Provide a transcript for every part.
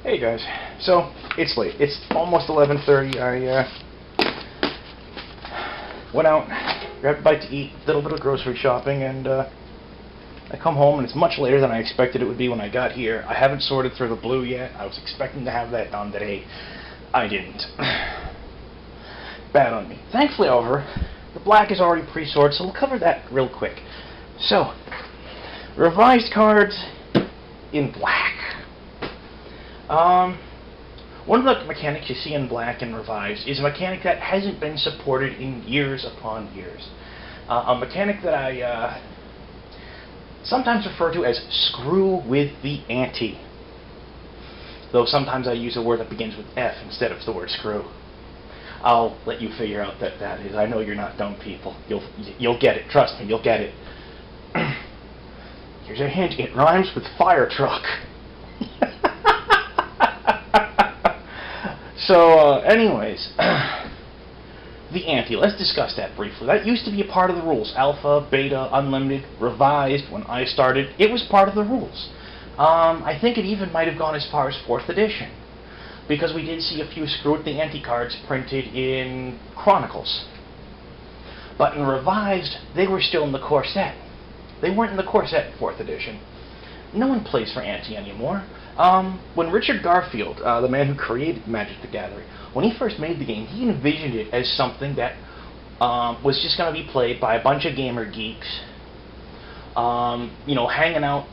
Hey guys, so it's late. It's almost 11:30. I went out, grabbed a bite to eat, did a little grocery shopping, and I come home and it's much later than I expected it would be when I got here. I haven't sorted through the blue yet. I was expecting to have that done today. I didn't. Bad on me. Thankfully, however, the black is already pre-sorted, so we'll cover that real quick. So, revised cards in black. One of the mechanics you see in black and revised is a mechanic that hasn't been supported in years upon years. A mechanic that I sometimes refer to as screw with the ante. Though sometimes I use a word that begins with F instead of the word screw. I'll let you figure out what that is. I know you're not dumb people. You'll get it. Trust me, you'll get it. Here's a hint. It rhymes with fire truck. So, anyways, the ante. Let's discuss that briefly. That used to be a part of the rules. Alpha, Beta, Unlimited, Revised. When I started, it was part of the rules. I think it even might have gone as far as 4th edition, because we did see a few Screw with the Ante cards printed in Chronicles. But in Revised, they were still in the core set. They weren't in the core set in 4th edition. No one plays for Ante anymore. When Richard Garfield, the man who created Magic the Gathering, when he first made the game, he envisioned it as something that was just going to be played by a bunch of gamer geeks, hanging out,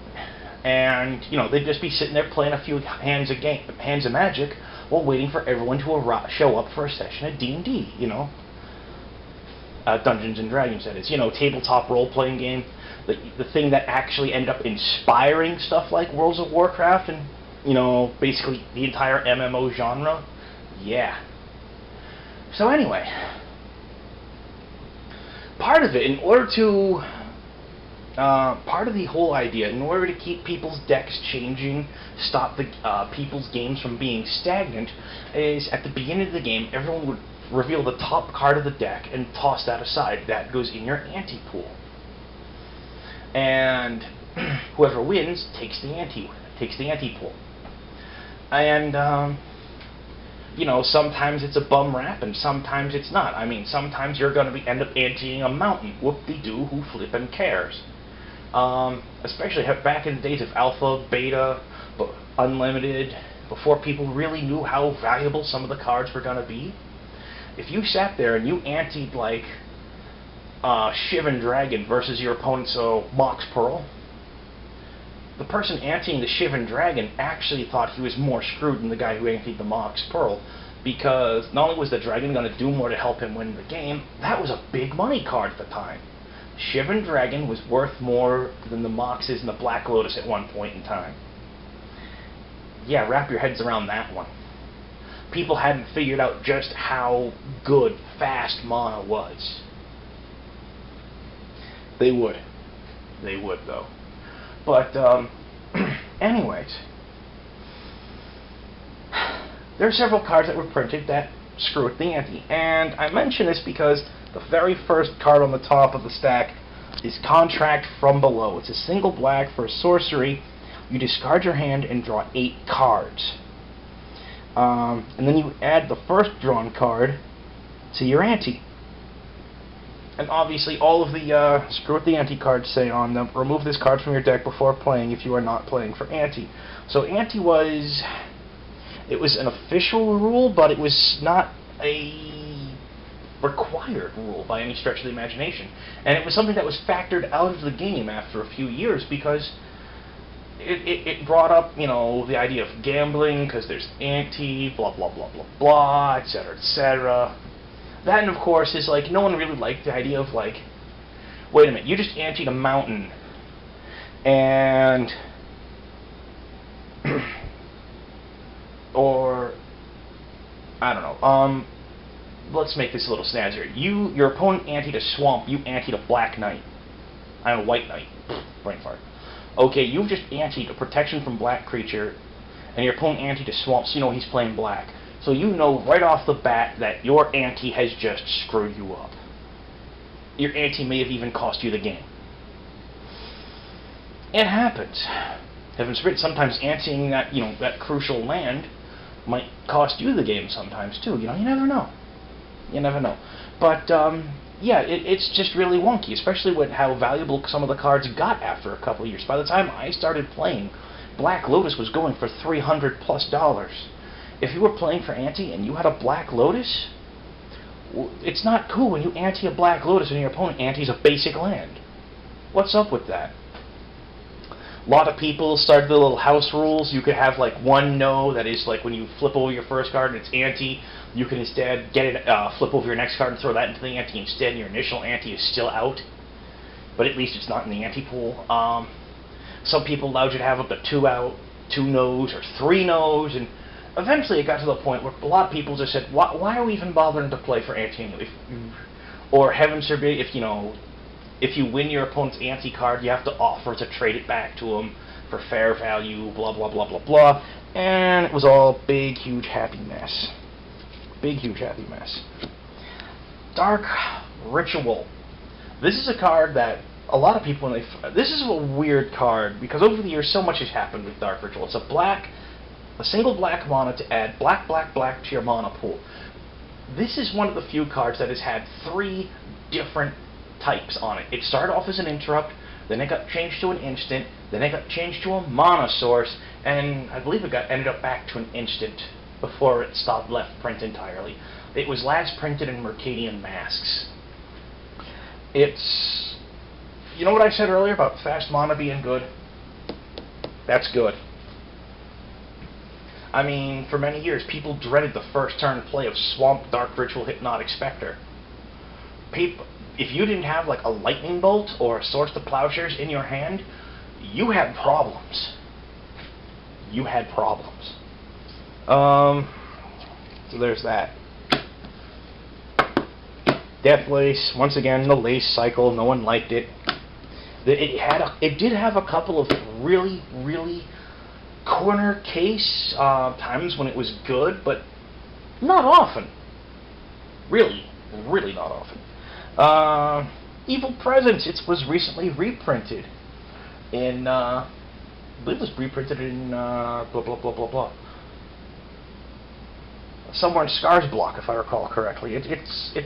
and they'd just be sitting there playing a few hands of Magic while waiting for everyone to show up for a session of D&D. Dungeons and Dragons, that is. Tabletop role-playing game. The thing that actually ended up inspiring stuff like Worlds of Warcraft and, basically the entire MMO genre. Yeah. So anyway, part of it, part of the whole idea, in order to keep people's decks changing, stop the people's games from being stagnant, is at the beginning of the game, everyone would reveal the top card of the deck and toss that aside. That goes in your ante pool. And whoever wins takes the ante pool. And sometimes it's a bum rap and sometimes it's not. I mean, sometimes you're going to end up anteing a mountain. Whoop-de-doo, who flippin' cares? Especially back in the days of Alpha, Beta, Unlimited, before people really knew how valuable some of the cards were going to be. If you sat there and you anteed like Shivan Dragon versus your opponent's Mox Pearl, the person anteing the Shivan Dragon actually thought he was more screwed than the guy who anteed the Mox Pearl, because not only was the Dragon going to do more to help him win the game, that was a big money card at the time. Shivan Dragon was worth more than the Moxes and the Black Lotus at one point in time. Yeah, wrap your heads around that one. People hadn't figured out just how good fast mana was. They would. They would, though. But, anyways. There are several cards that were printed that screw with the ante. And I mention this because the very first card on the top of the stack is Contract from Below. It's a single black for a sorcery. You discard your hand and draw 8 cards. And then you add the first drawn card to your ante. And obviously all of the Screw with the Ante cards say on them, remove this card from your deck before playing if you are not playing for ante. So ante was an official rule, but it was not a required rule by any stretch of the imagination. And it was something that was factored out of the game after a few years, because it brought up, the idea of gambling, because there's ante, blah, blah, blah, blah, blah, etc., etc. That, and of course, is no one really liked the idea of wait a minute, you just anteed a mountain, and, or, I don't know, let's make this a little snazzier. Your opponent anteed a swamp, you anteed a black knight. I don't know, white knight. Brain fart. Okay, you've just anteed a protection from black creature, and your opponent anteed a swamp, so he's playing black. So you know right off the bat that your ante has just screwed you up. Your ante may have even cost you the game. It happens. Heaven forbid, sometimes anteing that, that crucial land might cost you the game sometimes too. You never know. You never know. But yeah, it's just really wonky, especially with how valuable some of the cards got after a couple of years. By the time I started playing, Black Lotus was going for $300+. If you were playing for ante and you had a Black Lotus, it's not cool when you ante a Black Lotus and your opponent antes a basic land. What's up with that? A lot of people started the little house rules. You could have like one no, that is like when you flip over your first card and it's ante, you can instead get it, flip over your next card and throw that into the ante instead, and your initial ante is still out. But at least it's not in the ante pool. Some people allowed you to have up to 2 out, 2 no's, or 3 no's, and eventually it got to the point where a lot of people just said, why are we even bothering to play for ante anyway? Or heaven forbid, if you win your opponent's ante card, you have to offer to trade it back to them for fair value, blah, blah, blah, blah, blah. And it was all big, huge, happy mess. Big, huge, happy mess. Dark Ritual. This is a card that a lot of people, this is a weird card, because over the years so much has happened with Dark Ritual. It's a single black mana to add black, black, black to your mana pool. This is one of the few cards that has had 3 different types on it. It started off as an interrupt, then it got changed to an instant, then it got changed to a mana source, and I believe it ended up back to an instant before it stopped left print entirely. It was last printed in Mercadian Masks. It's, you know what I said earlier about fast mana being good? That's good. I mean, for many years, people dreaded the first turn play of Swamp, Dark Ritual, Hypnotic Spectre. If you didn't have like a Lightning Bolt or a Source to Plowshares in your hand, you had problems. You had problems. So there's that. Death Lace, once again, the lace cycle, no one liked it. It did have a couple of really, really corner case times when it was good, but not often. Really, really not often. Evil Presence, it was recently reprinted in, I believe it was reprinted in, blah, blah, blah, blah, blah. Somewhere in Scars Block, if I recall correctly. It's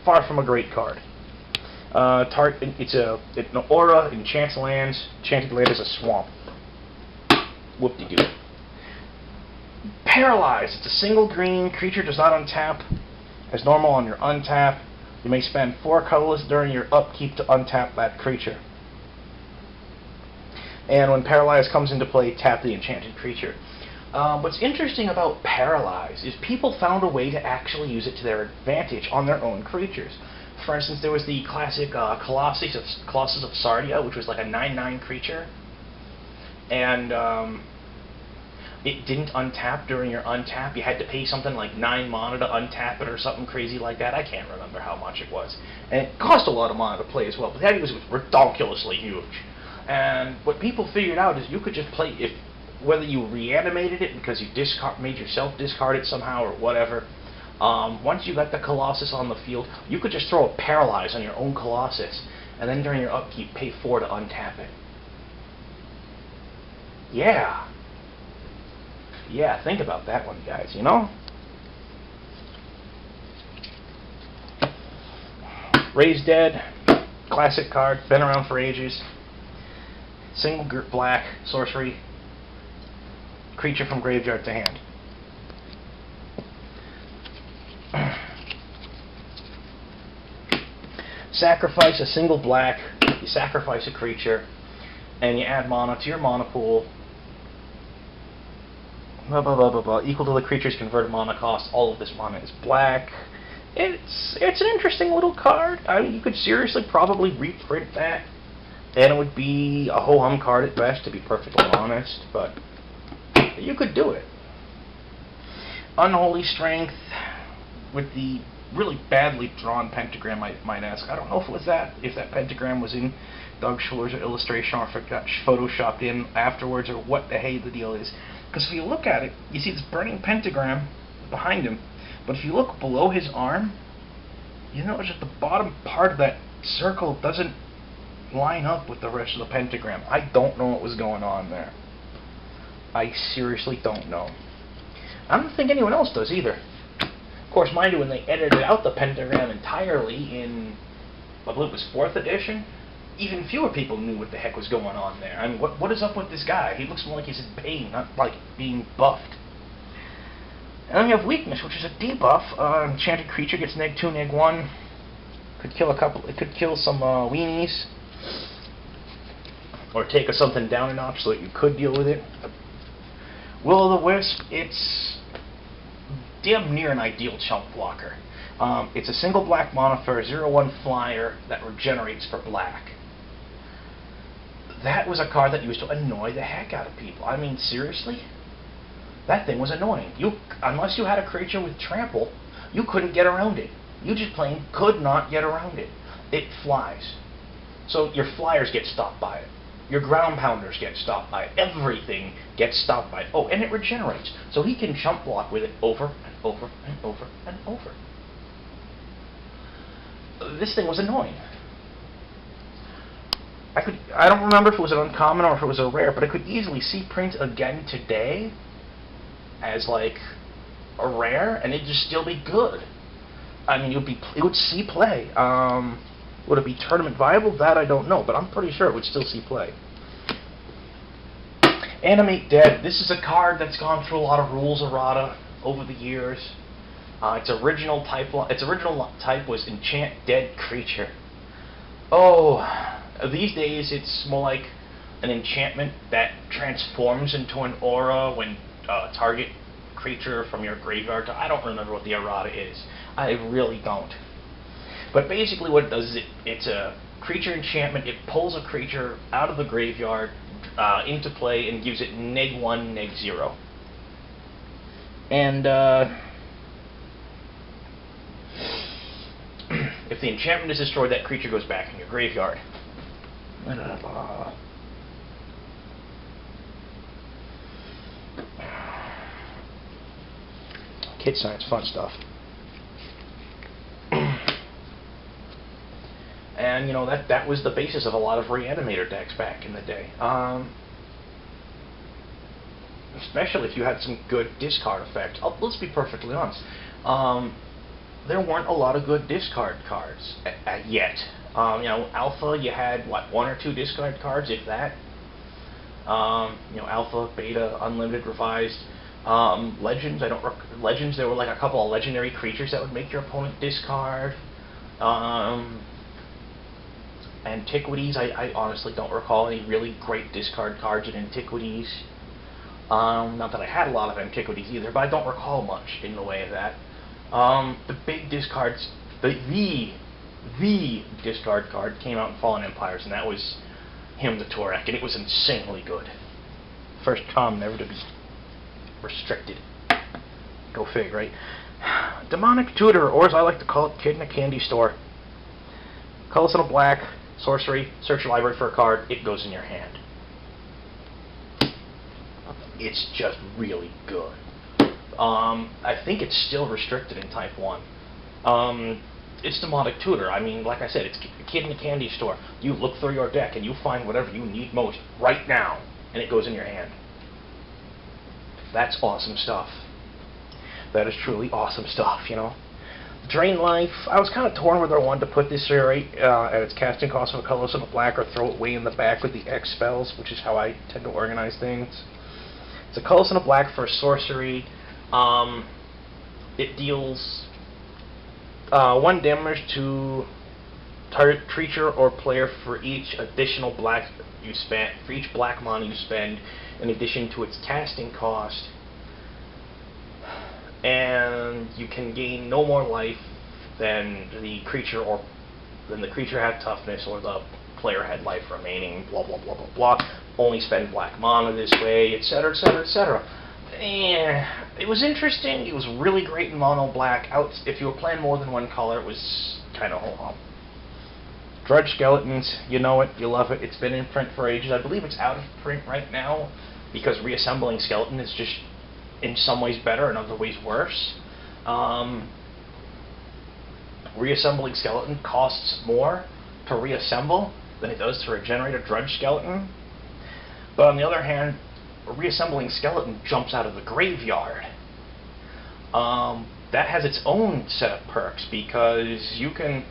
far from a great card. It's an aura, enchants lands, enchanted land is a swamp. Whoop-de-doo. Paralyze, it's a single green, creature does not untap. As normal on your untap. You may spend 4 colorless during your upkeep to untap that creature. And when Paralyze comes into play, tap the enchanted creature. What's interesting about Paralyze is people found a way to actually use it to their advantage on their own creatures. For instance, there was the classic Colossus of Sardia, which was like a 9/9 creature. And it didn't untap during your untap. You had to pay something like 9 mana to untap it or something crazy like that. I can't remember how much it was. And it cost a lot of mana to play as well, but that was ridiculously huge. And what people figured out is you could just play, whether you reanimated it because you made yourself discard it somehow or whatever, once you got the Colossus on the field, you could just throw a Paralyze on your own Colossus, and then during your upkeep, pay 4 to untap it. Yeah. Yeah, think about that one, guys, Raise Dead, classic card, been around for ages. Single black, sorcery, creature from graveyard to hand. Sacrifice a single black, you sacrifice a creature, and you add mana to your mana pool. Blah, blah, blah, blah, blah, equal to the creature's converted mana cost. All of this mana is black. It's an interesting little card. I mean, you could seriously probably reprint that, and it would be a ho-hum card at best, to be perfectly honest, but you could do it. Unholy Strength, with the really badly drawn pentagram, I might ask. I don't know if that pentagram was in Doug Schuller's illustration, or if it got photoshopped in afterwards, or what the hey the deal is. Because if you look at it, you see this burning pentagram behind him, but if you look below his arm, you notice that the bottom part of that circle doesn't line up with the rest of the pentagram. I don't know what was going on there. I seriously don't know. I don't think anyone else does either. Of course, mind you, when they edited out the pentagram entirely in, I believe it was 4th edition, even fewer people knew what the heck was going on there. I mean, what is up with this guy? He looks more like he's in pain, not like being buffed. And then you have weakness, which is a debuff. Enchanted creature gets -2, -1. Could kill a couple. It could kill some weenies, or take something down a notch so that you could deal with it. Will-o'-the-Wisp, it's damn near an ideal chump blocker. It's a single black mana for a 0/1 flyer that regenerates for black. That was a card that used to annoy the heck out of people. I mean, seriously? That thing was annoying. Unless you had a creature with trample, you couldn't get around it. You just plain could not get around it. It flies. So your flyers get stopped by it. Your ground pounders get stopped by it. Everything gets stopped by it. Oh, and it regenerates. So he can chump block with it over and over and over and over. This thing was annoying. I don't remember if it was an uncommon or if it was a rare, but I could easily see print again today as like a rare, and it'd just still be good. I mean, it would see play. Would it be tournament viable? That I don't know, but I'm pretty sure it would still see play. Animate Dead. This is a card that's gone through a lot of rules errata over the years. Its original type was Enchant Dead Creature. Oh, these days it's more like an enchantment that transforms into an aura when target creature from your graveyard. I don't remember what the errata is. I really don't. But basically what it does is it's a creature enchantment. It pulls a creature out of the graveyard into play and gives it -1, -0. And if the enchantment is destroyed, that creature goes back in your graveyard. Kid science, fun stuff. And you know that was the basis of a lot of Reanimator decks back in the day. Especially if you had some good discard effects. Let's be perfectly honest. There weren't a lot of good discard cards yet. You know, Alpha, you had what, 1 or 2 discard cards, if that. You know, Alpha, Beta, Unlimited, Revised. Legends, Legends, there were like a couple of legendary creatures that would make your opponent discard. Antiquities, I honestly don't recall any really great discard cards in Antiquities. Not that I had a lot of Antiquities either, but I don't recall much in the way of that. The big discards, the discard card came out in Fallen Empires, and that was Hymn to Torek, and it was insanely good. First com never to be restricted. Go fig, right? Demonic Tutor, or as I like to call it, Kid in a Candy Store. Colorless and a black, sorcery, search your library for a card, it goes in your hand. It's just really good. I think it's still restricted in Type 1. It's Demonic Tutor. I mean, like I said, it's Kid in a Candy Store. You look through your deck and you find whatever you need most right now, and it goes in your hand. That's awesome stuff. That is truly awesome stuff, you know. Drain Life, I was kind of torn whether I wanted to put this right at its casting cost of a colorless and a black, or throw it way in the back with the X spells, which is how I tend to organize things. It's a colorless and a black for sorcery. It deals 1 damage to target creature or player for each additional black you spend, for each black mana you spend, in addition to its casting cost. And you can gain no more life than the creature had toughness or the player had life remaining. Blah blah blah blah blah. Only spend black mana this way, etc., etc., etc. It was interesting. It was really great in mono black. If you were playing more than one color, it was kind of ho-hum. Drudge Skeletons, you know it, you love it. It's been in print for ages. I believe it's out of print right now because reassembling Skeleton is just in some ways better, in other ways worse. Reassembling Skeleton costs more to reassemble than it does to regenerate a Drudge Skeleton. But on the other hand, a reassembling skeleton jumps out of the graveyard. That has its own set of perks, because you can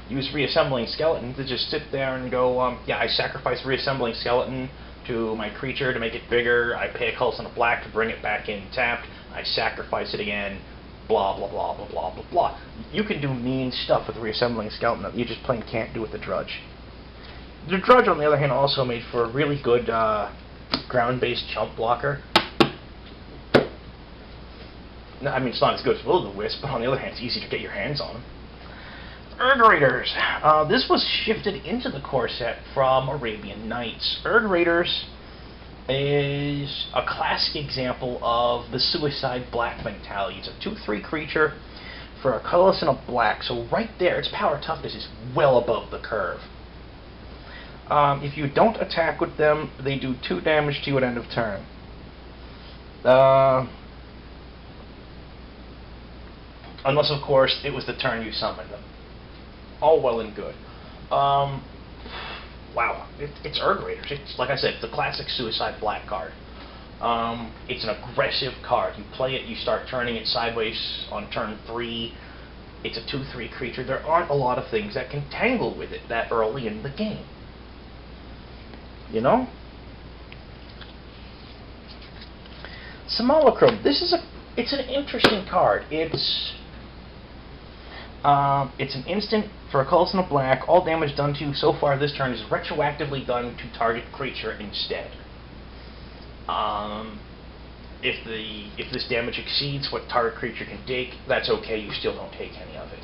use reassembling skeleton to just sit there and go, yeah, I sacrifice reassembling skeleton to my creature to make it bigger, I pay a colorless and a black to bring it back in tapped, I sacrifice it again, blah blah blah blah blah blah blah. You can do mean stuff with reassembling skeleton that you just plain can't do with the Drudge. The Drudge, on the other hand, also made for a really good ground-based chump blocker. No, I mean, it's not as good as Will-O-the-Wisp, but on the other hand, it's easy to get your hands on them. Erg Raiders. This was shifted into the core set from Arabian Nights. Erg Raiders is a classic example of the suicide black mentality. It's a 2/3 creature for a colorless and a black, so right there, its power toughness is well above the curve. If you don't attack with them, they do 2 damage to you at end of turn. Unless, of course, it was the turn you summoned them. All well and good. Wow, it's Erg Raiders. It's, like I said, it's the classic suicide black card. It's an aggressive card. You play it, you start turning it sideways on turn 3. It's a 2/3 creature. There aren't a lot of things that can tangle with it that early in the game. You know? Simulacrum. It's an interesting card. It's an instant for a colorless and a black. All damage done to you so far this turn is retroactively done to target creature instead. If this damage exceeds what target creature can take, that's okay. You still don't take any of it.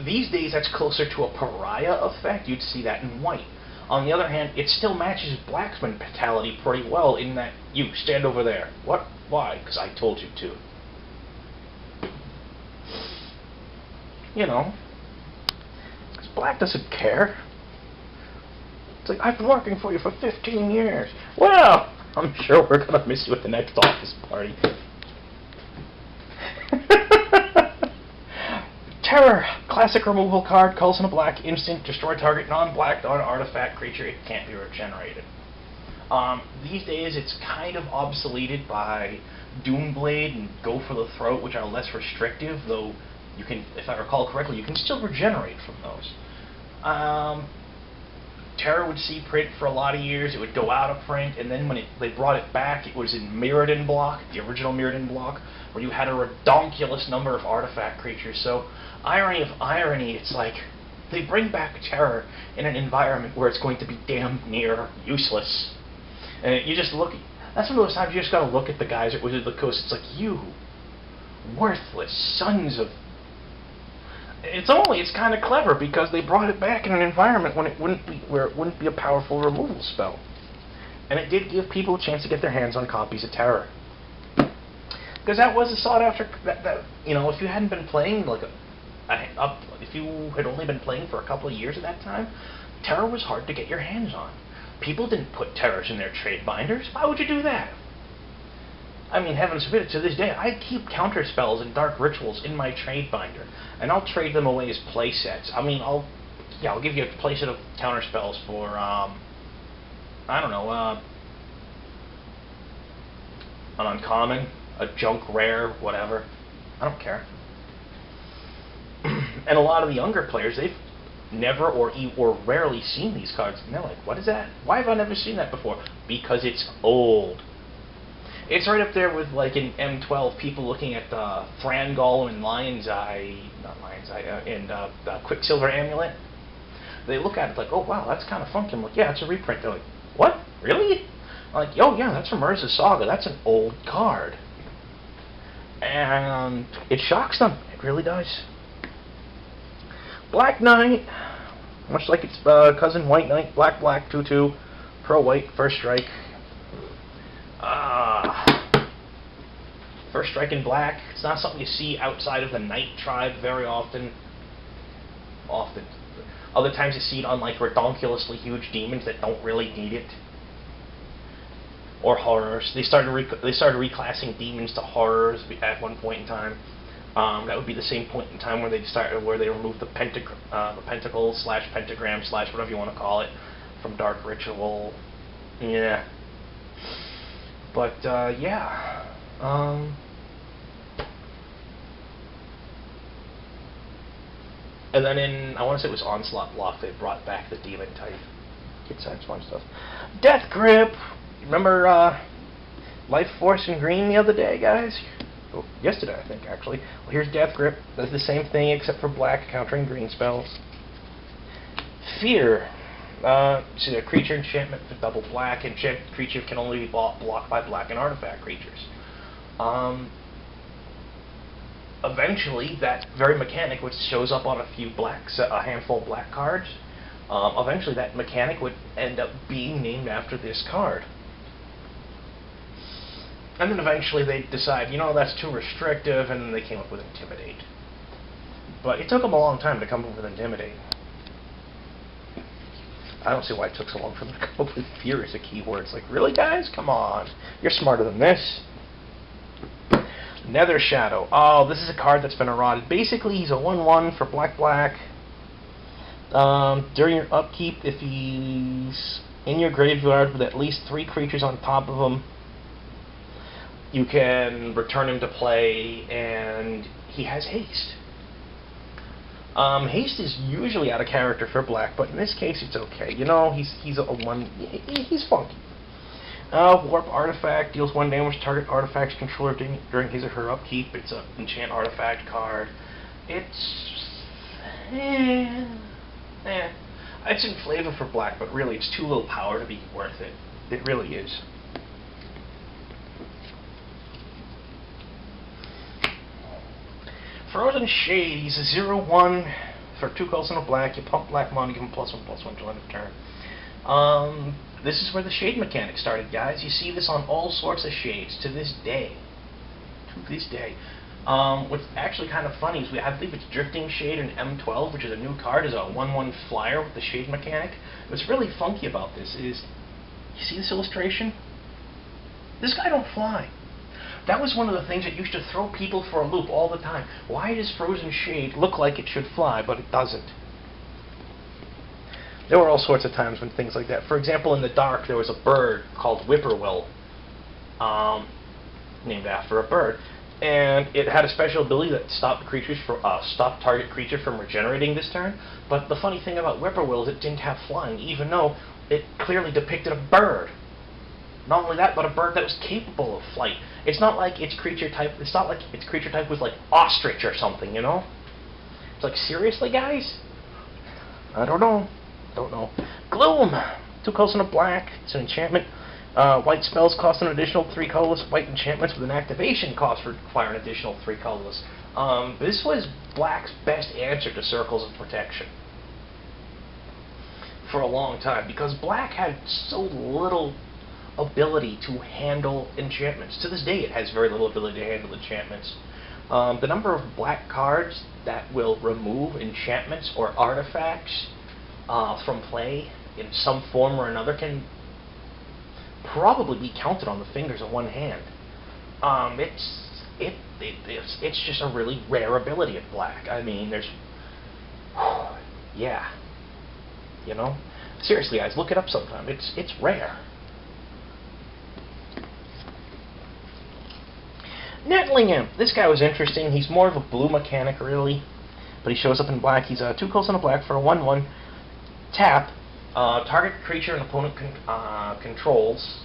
These days, that's closer to a pariah effect. You'd see that in white. On the other hand, it still matches black's mentality pretty well in that you stand over there. What? Why? Because I told you to. You know, because black doesn't care. It's like, I've been working for you for 15 years. Well, I'm sure we're going to miss you at the next office party. Terror. Classic removal card, colorless and a black, instant, destroy target non-black, non-artifact creature. It can't be regenerated. These days, it's kind of obsoleted by Doomblade and Go for the Throat, which are less restrictive, though you can, if I recall correctly, you can still regenerate from those. Terror would see print for a lot of years. It would go out of print, and then when they brought it back, it was in Mirrodin block, the original Mirrodin block, where you had a redonkulous number of artifact creatures. So, irony of irony, it's like they bring back Terror in an environment where it's going to be damn near useless. And you just look. That's one of those times you just gotta look at the guys at Wizards of the Coast. It's like, you worthless sons of. It's kind of clever because they brought it back in an environment when where it wouldn't be a powerful removal spell, and it did give people a chance to get their hands on copies of Terror. Because that was a sought after. If you hadn't been playing if you had only been playing for a couple of years at that time, Terror was hard to get your hands on. People didn't put Terrors in their trade binders. Why would you do that? I mean, heavens forbid, to this day, I keep counter spells and dark rituals in my trade binder, and I'll trade them away as play sets. I mean, I'll give you a play set of counter spells for, I don't know, an uncommon, a junk rare, whatever. I don't care. And a lot of the younger players, they've never or rarely seen these cards, and they're like, what is that? Why have I never seen that before? Because it's old. It's right up there with, like, in M12, people looking at Thrangal and Quicksilver Amulet. They look at it like, oh, wow, that's kind of funky. I'm like, yeah, it's a reprint. They're like, what? Really? I'm like, oh, yeah, that's from Urza's Saga. That's an old card. And it shocks them. It really does. Black Knight, much like its cousin White Knight, black, 2/2, pro white, first strike. First strike in black. It's not something you see outside of the Knight tribe very often. Other times you see it on like redonkulously huge demons that don't really need it. Or horrors. They started reclassing demons to horrors at one point in time. That would be the same point in time where they removed the pentacles / pentagram / whatever you want to call it from Dark Ritual. Yeah. But, yeah. And then in, I want to say it was Onslaught Block, they brought back the Demon type. Kid Science One stuff. Death Grip! Remember, Life Force in green the other day, guys? Oh, yesterday, I think, actually. Well, here's Death Grip. Does the same thing except for black, countering green spells. Fear. See, a creature enchantment for double black. Enchanted creature can only be blocked by black and artifact creatures. Eventually, that very mechanic, which shows up on a handful of black cards, eventually that mechanic would end up being named after this card. And then eventually they decide, you know, that's too restrictive, and then they came up with Intimidate. But it took them a long time to come up with Intimidate. I don't see why it took so long for them to come up with Fear as a keyword. It's like, really, guys? Come on. You're smarter than this. Nether Shadow. Oh, this is a card that's been around. Basically, he's a 1/1 for black. During your upkeep, if he's in your graveyard with at least 3 creatures on top of him, you can return him to play, and he has haste. Haste is usually out of character for black, but in this case it's okay. You know, he's a one. He's funky. Warp Artifact deals 1 damage to target artifact's controller during his or her upkeep. It's an enchant artifact card. It's it's in flavor for black, but really it's too little power to be worth it. It really is. Frozen Shade, he's a 0/1 for 2 colors and a black. You pump black mana, give him +1/+1 till end of turn. This is where the shade mechanic started, guys. You see this on all sorts of shades to this day. What's actually kind of funny is I believe it's Drifting Shade in M12, which is a new card, is a 1/1 flyer with the shade mechanic. What's really funky about this is, you see this illustration? This guy don't fly. That was one of the things that used to throw people for a loop all the time. Why does Frozen Shade look like it should fly, but it doesn't? There were all sorts of times when things like that. For example, in the dark, there was a bird called Whippoorwill, named after a bird, and it had a special ability that stopped target creature from regenerating this turn. But the funny thing about Whippoorwill is it didn't have flying, even though it clearly depicted a bird. Not only that, but a bird that was capable of flight. It's not like its creature type. It's not like its creature type was like ostrich or something, you know? It's like, seriously, guys? I don't know. Gloom. 2 colors and a black. It's an enchantment. White spells cost an additional 3 colorless white enchantments with an activation cost require an additional 3 colorless. This was black's best answer to Circles of Protection for a long time, because black had so little ability to handle enchantments. To this day, it has very little ability to handle enchantments. The number of black cards that will remove enchantments or artifacts from play in some form or another can probably be counted on the fingers of one hand. It's just a really rare ability in black. I mean, there's yeah, you know, seriously, guys, look it up sometime. It's rare. Nettling Imp. This guy was interesting. He's more of a blue mechanic, really, but he shows up in black. He's 2 colors and a black for a 1/1. Tap. Target creature an opponent controls.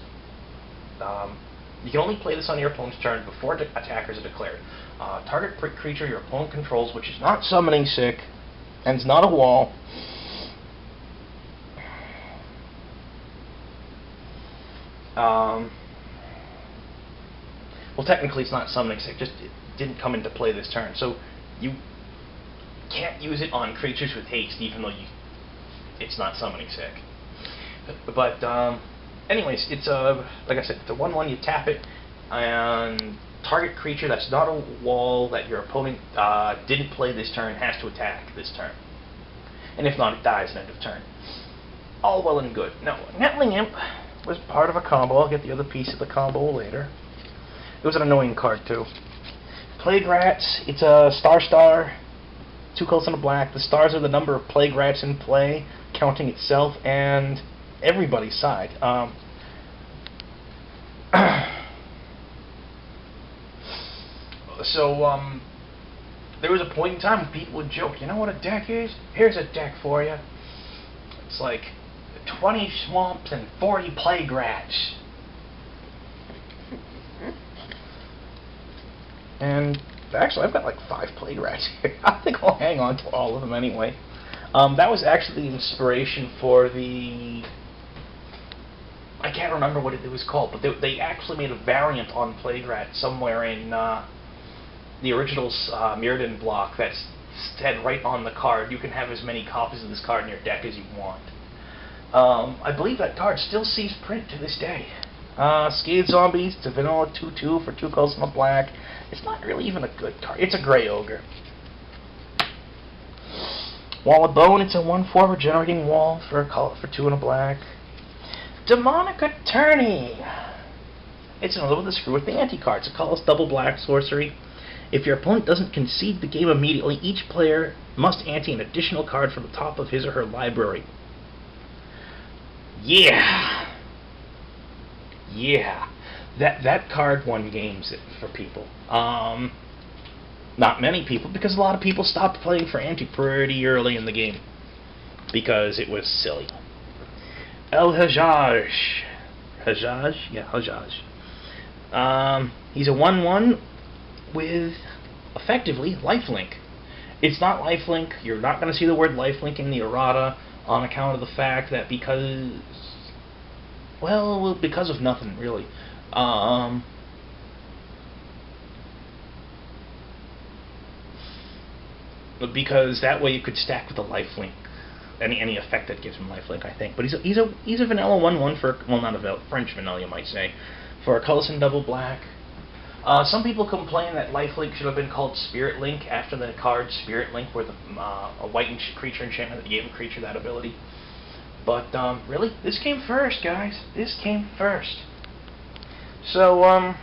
You can only play this on your opponent's turn before attackers are declared. Target creature your opponent controls, which is not summoning sick, and it's not a wall. Well, technically it's not summoning sick, just it didn't come into play this turn. So you can't use it on creatures with haste, even though it's not summoning sick. But anyways, it's like I said, it's a 1/1. You tap it, and target creature that's not a wall that your opponent didn't play this turn has to attack this turn. And if not, it dies at end of turn. All well and good. Now, Nettling Imp was part of a combo. I'll get the other piece of the combo later. It was an annoying card, too. Plague Rats, it's a star, 2 colors and a black. The stars are the number of Plague Rats in play, counting itself, and everybody's side. There was a point in time when people would joke, you know what a deck is? Here's a deck for you. It's like 20 swamps and 40 plague rats. And actually, I've got like 5 plague rats here. I think I'll hang on to all of them anyway. That was actually the inspiration for the... I can't remember what it was called, but they actually made a variant on plague rat somewhere in the original Mirrodin block that said right on the card, you can have as many copies of this card in your deck as you want. I believe that card still sees print to this day. Skated Zombies, it's a vanilla 2/2 for 2 colors and a black. It's not really even a good card. It's a gray ogre. Wall of Bone, it's a 1/4 regenerating wall for 2 and a black. Demonic Attorney. It's another with a screw with the ante card. It's a colorless double black sorcery. If your opponent doesn't concede the game immediately, each player must ante an additional card from the top of his or her library. Yeah. That card won games for people. Not many people, because a lot of people stopped playing for ante pretty early in the game because it was silly. El Hajjaj. Hajjaj? Yeah, Hajjaj. He's a 1/1 with, effectively, lifelink. It's not lifelink. You're not going to see the word lifelink in the errata on account of the fact that because of nothing, really. Because that way you could stack with a lifelink. Any effect that gives him lifelink, I think. But he's a vanilla 1/1 for, well, not a French vanilla, you might say, for a colorless and double black. Some people complain that lifelink should have been called Spirit Link after the card Spirit Link, where a white creature enchantment that gave a creature that ability. But really, this came first, guys. This came first. So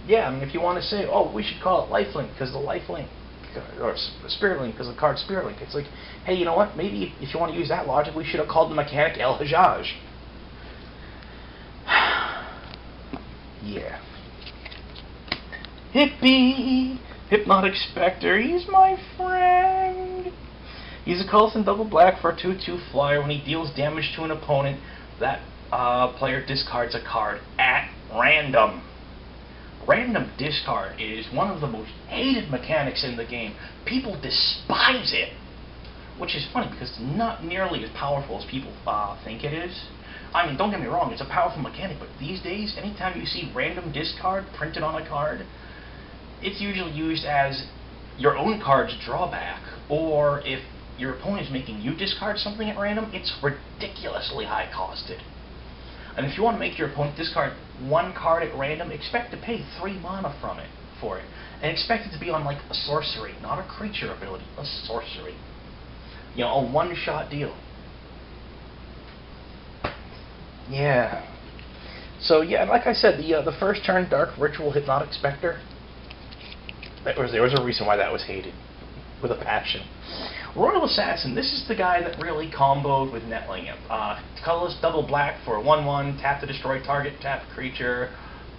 yeah, I mean, if you want to say, oh, we should call it lifelink because the lifelink, or Spirit Link because the card Spirit Link, it's like, hey, you know what? Maybe if you want to use that logic, we should have called the mechanic El Hajjaj. Yeah. Hippie! Hypnotic Spectre, he's my friend! He's a colorless and double black for a 2/2 flyer. When he deals damage to an opponent, that player discards a card at random. Random discard is one of the most hated mechanics in the game. People despise it, which is funny because it's not nearly as powerful as people think it is. I mean, don't get me wrong, it's a powerful mechanic, but these days, anytime you see random discard printed on a card, it's usually used as your own card's drawback, or if your opponent is making you discard something at random, it's ridiculously high costed. And if you want to make your opponent discard one card at random, expect to pay 3 mana for it. And expect it to be on like a sorcery, not a creature ability, a sorcery. You know, a one-shot deal. Yeah. So yeah, like I said, the first turn Dark Ritual Hypnotic Spectre, there was a reason why that was hated with a passion. Royal Assassin, this is the guy that really comboed with Netling Imp. Colorless double black for a 1/1, tap to destroy target tap creature.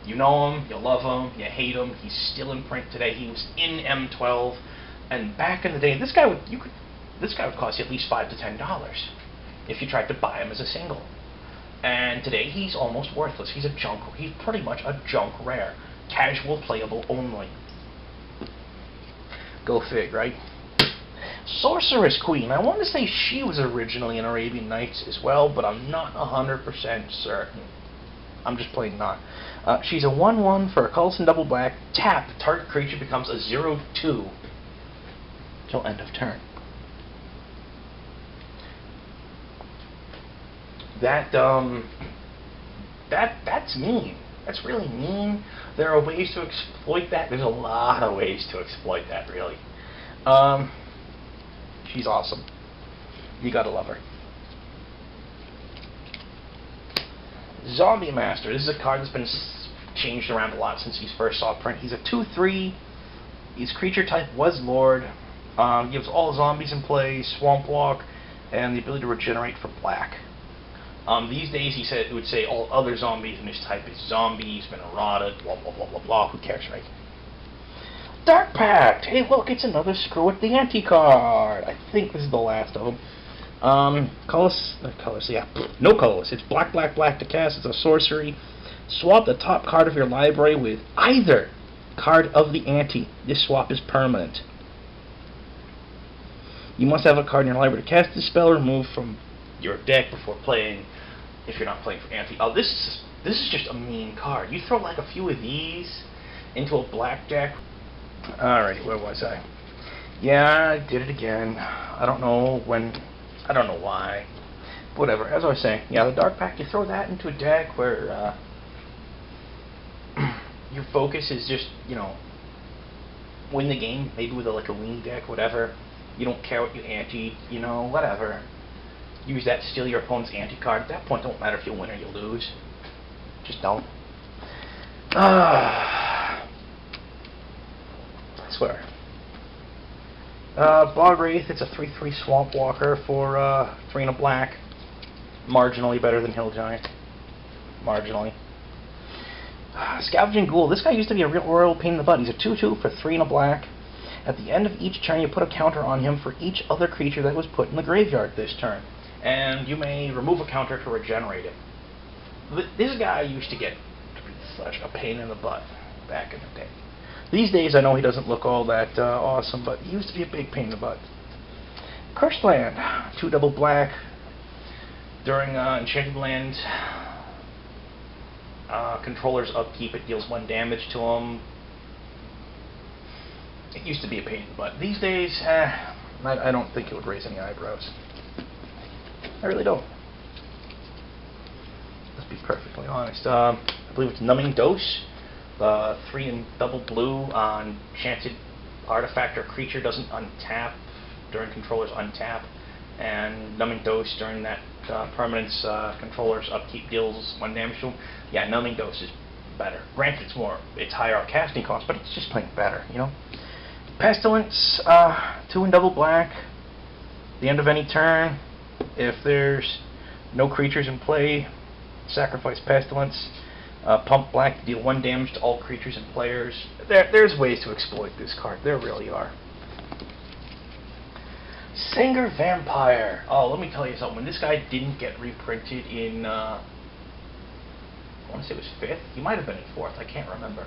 You know him, you love him, you hate him. He's still in print today. He was in M12, and back in the day, this guy would cost you at least $5 to $10 if you tried to buy him as a single. And today he's almost worthless. He's pretty much a junk rare, casual playable only. Go fig, right? Sorceress Queen. I want to say she was originally in Arabian Nights as well, but I'm not 100% certain. I'm just playing not. She's a 1/1 for a colorless and double black. Tap. Target creature becomes a 0/2 till end of turn. That's mean. That's really mean. There are ways to exploit that. There's a lot of ways to exploit that, really. She's awesome. You gotta love her. Zombie Master. This is a card that's been changed around a lot since he first saw print. He's a 2/3. His creature type was Lord. Gives all zombies in play Swamp Walk and the ability to regenerate for black. These days it would say all other zombies in this type is zombies, been eroded, blah blah blah blah blah. Who cares, right? Dark Pact. Hey, look, it's another screw with the ante card. I think this is the last of them. Colorless, yeah, no colorless. It's black, black, black to cast. It's a sorcery. Swap the top card of your library with either card of the ante. This swap is permanent. You must have a card in your library to cast this spell removed from your deck before playing, if you're not playing for ante. Oh, this is just a mean card. You throw like a few of these into a black deck. Alright, where was I? Yeah, I did it again. I don't know when. I don't know why. Whatever. As I was saying, yeah, the Dark Pact, you throw that into a deck where your focus is just, you know, win the game, maybe with like a wing deck, whatever. You don't care what you ante, you know, whatever. Use that to steal your opponent's ante card. At that point, don't matter if you win or you lose. Just don't. I swear. Bog Wraith, it's a 3/3 Swamp Walker for 3 and a black. Marginally better than Hill Giant. Marginally. Scavenging Ghoul, this guy used to be a real royal pain in the butt. He's a 2/2 for 3 and a black. At the end of each turn, you put a counter on him for each other creature that was put in the graveyard this turn. And you may remove a counter to regenerate it. This guy used to get to be such a pain in the butt back in the day. These days, I know he doesn't look all that awesome, but he used to be a big pain in the butt. Cursed Land, 2 double black. During Enchanted Land, controller's upkeep, it deals 1 damage to him. It used to be a pain in the butt. These days, I don't think it would raise any eyebrows. I really don't. Let's be perfectly honest. I believe it's Numbing Dose. 3 and double blue on enchanted artifact or creature doesn't untap during controller's untap, and Numbing Dose during that permanent's controller's upkeep deals 1 damage to him. Yeah, Numbing Dose is better. Granted, it's higher on casting cost, but it's just plain better, you know. Pestilence, 2 and double black. The end of any turn, if there's no creatures in play, sacrifice Pestilence. Pump black to deal 1 damage to all creatures and players. There's ways to exploit this card. There really are. Singer Vampire. Oh, let me tell you something. When this guy didn't get reprinted in, I want to say it was 5th. He might have been in 4th. I can't remember.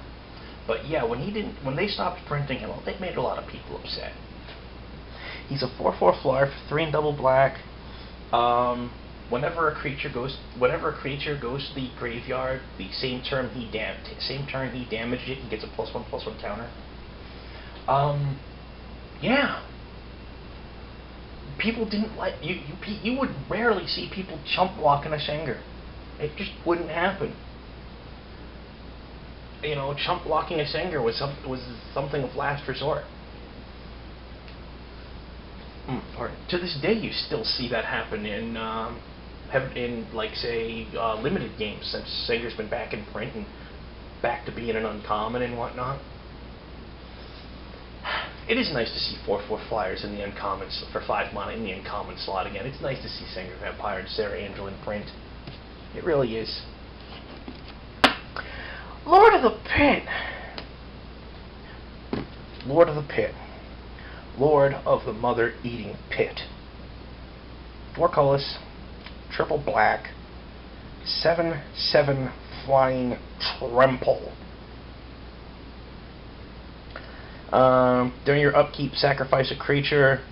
But yeah, when they stopped printing him, they made a lot of people upset. He's a 4/4 flyer for 3 and double black. Whenever a creature goes to the graveyard, the same turn he damaged it, he gets a +1/+1 counter. Yeah. People didn't like you would rarely see people chump walking a Singer. It just wouldn't happen. You know, chump blocking a Singer was something of last resort. To this day, you still see that happen in like say limited games, since Singer's been back in print and back to being an uncommon and whatnot. It is nice to see 4/4 flyers in the uncommons for 5 mana in the uncommon slot again. It's nice to see Singer Vampire and Sarah Angel in print. It really is. Lord of the Pit. Lord of the Pit. Lord of the Mother-Eating Pit. 4 colors, triple black, 7/7 flying trample. During your upkeep, sacrifice a creature,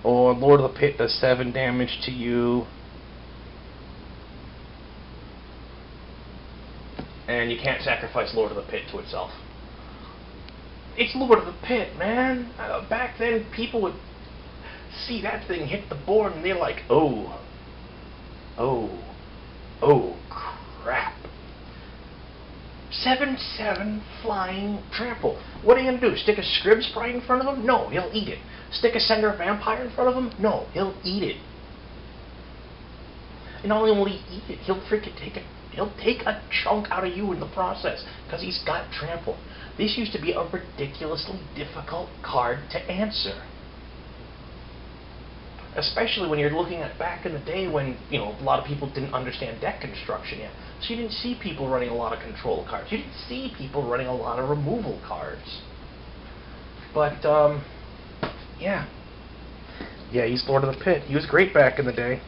or Lord of the Pit does 7 damage to you. And you can't sacrifice Lord of the Pit to itself. It's Lord of the Pit, man. Back then, people would see that thing hit the board and they're like, oh crap. 7/7 flying trample. What are you going to do? Stick a Scrib Sprite in front of him? No, he'll eat it. Stick a Singer Vampire in front of him? No, he'll eat it. And not only will he eat it, he'll freaking he'll take a chunk out of you in the process, because he's got trample. This used to be a ridiculously difficult card to answer. Especially when you're looking at back in the day when, you know, a lot of people didn't understand deck construction yet. So you didn't see people running a lot of control cards. You didn't see people running a lot of removal cards. But, yeah. Yeah, he's Lord of the Pit. He was great back in the day.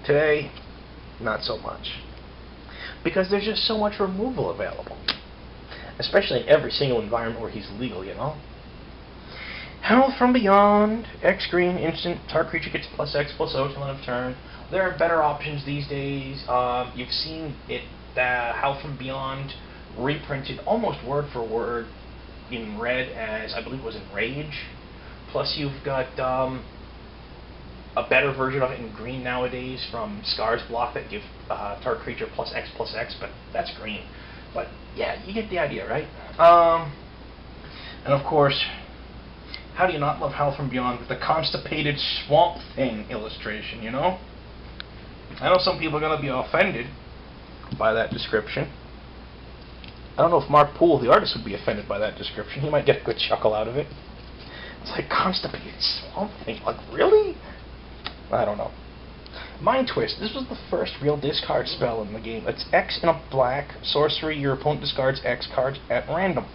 Today, not so much. Because there's just so much removal available. Especially in every single environment where he's legal, you know? Howl from Beyond, X green, instant, target creature gets +X/+O till end of turn. There are better options these days. You've seen it, Howl from Beyond reprinted almost word for word in red as, I believe it was in Rage. Plus you've got a better version of it in green nowadays from Scar's block that give target creature +X/+X, but that's green. But yeah, you get the idea, right? And of course, how do you not love Howl from Beyond with the constipated Swamp Thing illustration, you know? I know some people are going to be offended by that description. I don't know if Mark Poole, the artist, would be offended by that description. He might get a good chuckle out of it. It's like constipated Swamp Thing. Like, really? I don't know. Mind Twist. This was the first real discard spell in the game. It's X in a black sorcery. Your opponent discards X cards at random.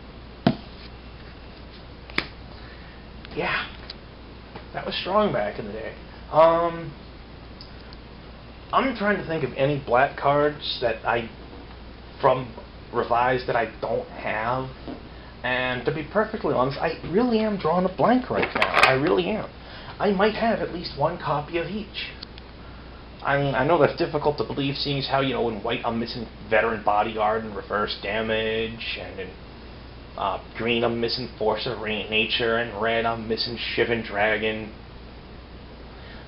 Yeah, that was strong back in the day. I'm trying to think of any black cards that from Revised that I don't have. And to be perfectly honest, I really am drawing a blank right now. I really am. I might have at least one copy of each. I mean, I know that's difficult to believe, seeing as how, you know, in white I'm missing Veteran Bodyguard and reverse damage, and in green I'm missing Force of Nature, and red I'm missing Shivan Dragon.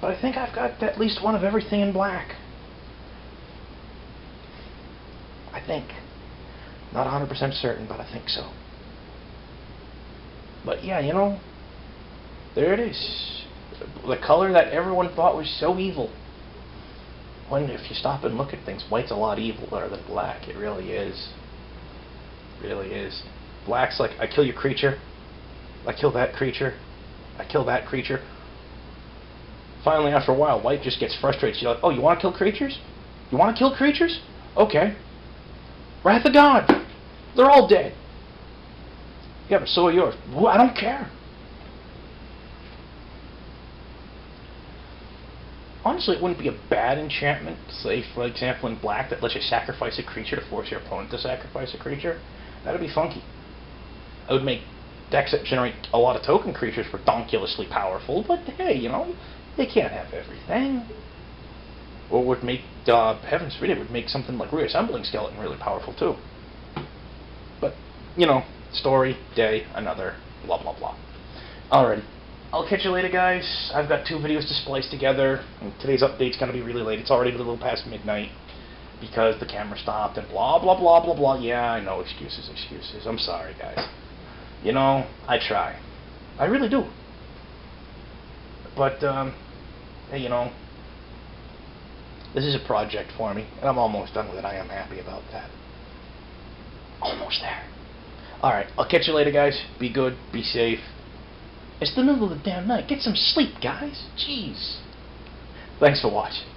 But I think I've got at least one of everything in black. I think. Not 100% certain, but I think so. But yeah, you know, there it is. The color that everyone thought was so evil. When, if you stop and look at things, white's a lot eviler than black. It really is. It really is. Black's like, I kill your creature, I kill that creature, I kill that creature. Finally, after a while, white just gets frustrated. You're like, oh, you want to kill creatures? You want to kill creatures? Okay. Wrath of God. They're all dead. Yeah, but so are yours. Well, I don't care. Honestly, it wouldn't be a bad enchantment, say, for example, in black, that lets you sacrifice a creature to force your opponent to sacrifice a creature. That would be funky. It would make decks that generate a lot of token creatures redonkulously powerful, but hey, you know, they can't have everything. Or would make, heavens forbid, it would make something like Reassembling Skeleton really powerful too. But, you know, story, day, another, blah blah blah. Alrighty. I'll catch you later, guys. I've got 2 videos to splice together, and today's update's going to be really late. It's already a little past midnight because the camera stopped and blah, blah, blah, blah, blah. Yeah, I know, excuses, excuses. I'm sorry, guys. You know, I try. I really do. But, hey, you know, this is a project for me, and I'm almost done with it. I am happy about that. Almost there. Alright, I'll catch you later, guys. Be good, be safe. It's the middle of the damn night. Get some sleep, guys. Jeez. Thanks for watching.